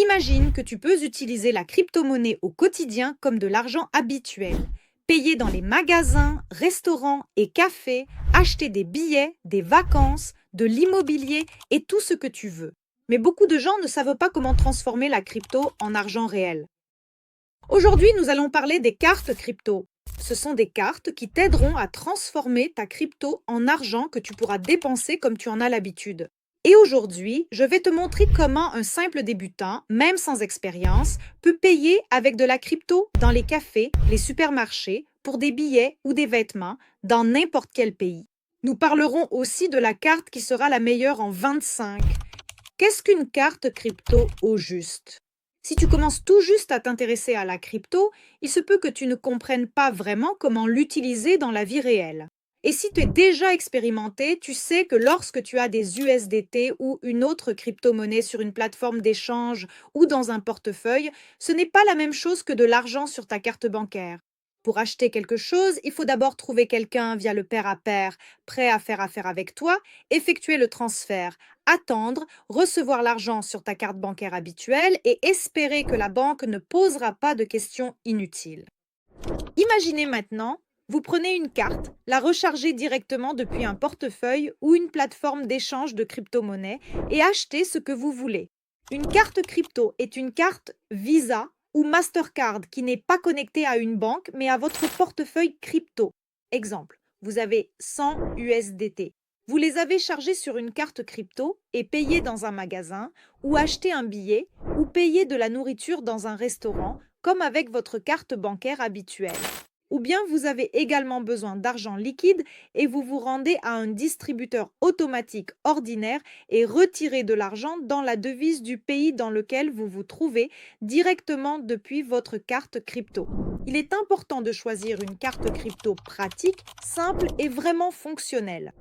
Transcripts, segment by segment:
Imagine que tu peux utiliser la crypto-monnaie au quotidien comme de l'argent habituel. Payer dans les magasins, restaurants et cafés, acheter des billets, des vacances, de l'immobilier et tout ce que tu veux. Mais beaucoup de gens ne savent pas comment transformer la crypto en argent réel. Aujourd'hui, nous allons parler des cartes crypto. Ce sont des cartes qui t'aideront à transformer ta crypto en argent que tu pourras dépenser comme tu en as l'habitude. Et aujourd'hui, je vais te montrer comment un simple débutant, même sans expérience, peut payer avec de la crypto dans les cafés, les supermarchés, pour des billets ou des vêtements, dans n'importe quel pays. Nous parlerons aussi de la carte qui sera la meilleure en 25. Qu'est-ce qu'une carte crypto au juste? Si tu commences tout juste à t'intéresser à la crypto, il se peut que tu ne comprennes pas vraiment comment l'utiliser dans la vie réelle. Et si tu es déjà expérimenté, tu sais que lorsque tu as des USDT ou une autre crypto-monnaie sur une plateforme d'échange ou dans un portefeuille, ce n'est pas la même chose que de l'argent sur ta carte bancaire. Pour acheter quelque chose, il faut d'abord trouver quelqu'un via le pair à pair, prêt à faire affaire avec toi, effectuer le transfert, attendre, recevoir l'argent sur ta carte bancaire habituelle et espérer que la banque ne posera pas de questions inutiles. Imaginez maintenant, vous prenez une carte, la rechargez directement depuis un portefeuille ou une plateforme d'échange de crypto-monnaies et achetez ce que vous voulez. Une carte crypto est une carte Visa ou Mastercard qui n'est pas connectée à une banque mais à votre portefeuille crypto. Exemple, vous avez 100 USDT. Vous les avez chargés sur une carte crypto et payez dans un magasin ou acheter un billet ou payer de la nourriture dans un restaurant comme avec votre carte bancaire habituelle. Ou bien vous avez également besoin d'argent liquide et vous vous rendez à un distributeur automatique ordinaire et retirez de l'argent dans la devise du pays dans lequel vous vous trouvez directement depuis votre carte crypto. Il est important de choisir une carte crypto pratique, simple et vraiment fonctionnelle.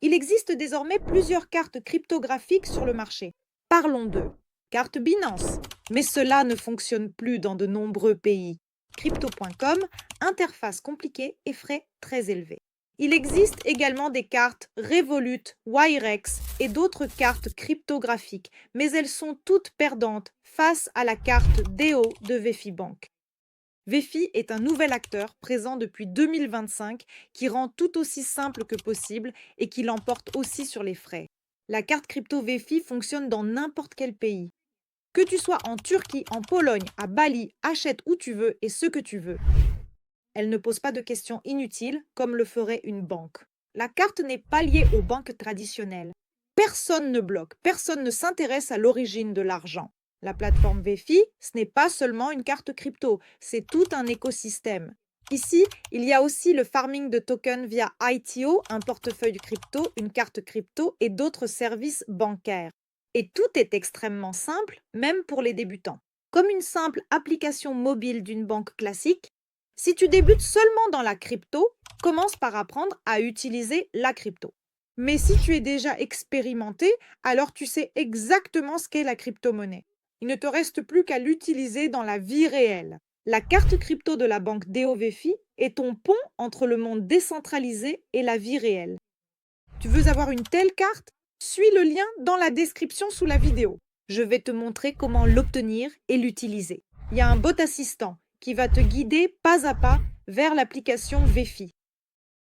Il existe désormais plusieurs cartes cryptographiques sur le marché. Parlons d'eux. Carte Binance, mais cela ne fonctionne plus dans de nombreux pays. Crypto.com, interface compliquée et frais très élevés. Il existe également des cartes Revolut, Wirex et d'autres cartes cryptographiques, mais elles sont toutes perdantes face à la carte DEO de VefiBank. Vefi est un nouvel acteur présent depuis 2025 qui rend tout aussi simple que possible et qui l'emporte aussi sur les frais. La carte crypto Vefi fonctionne dans n'importe quel pays. Que tu sois en Turquie, en Pologne, à Bali, achète où tu veux et ce que tu veux. Elle ne pose pas de questions inutiles comme le ferait une banque. La carte n'est pas liée aux banques traditionnelles. Personne ne bloque, personne ne s'intéresse à l'origine de l'argent. La plateforme Vefi, ce n'est pas seulement une carte crypto, c'est tout un écosystème. Ici, il y a aussi le farming de tokens via ITO, un portefeuille crypto, une carte crypto et d'autres services bancaires. Et tout est extrêmement simple, même pour les débutants. Comme une simple application mobile d'une banque classique, si tu débutes seulement dans la crypto, commence par apprendre à utiliser la crypto. Mais si tu es déjà expérimenté, alors tu sais exactement ce qu'est la crypto-monnaie. Il ne te reste plus qu'à l'utiliser dans la vie réelle. La carte crypto de la banque DOVFI est ton pont entre le monde décentralisé et la vie réelle. Tu veux avoir une telle carte? Suis le lien dans la description sous la vidéo. Je vais te montrer comment l'obtenir et l'utiliser. Il y a un bot assistant qui va te guider pas à pas vers l'application Vefi.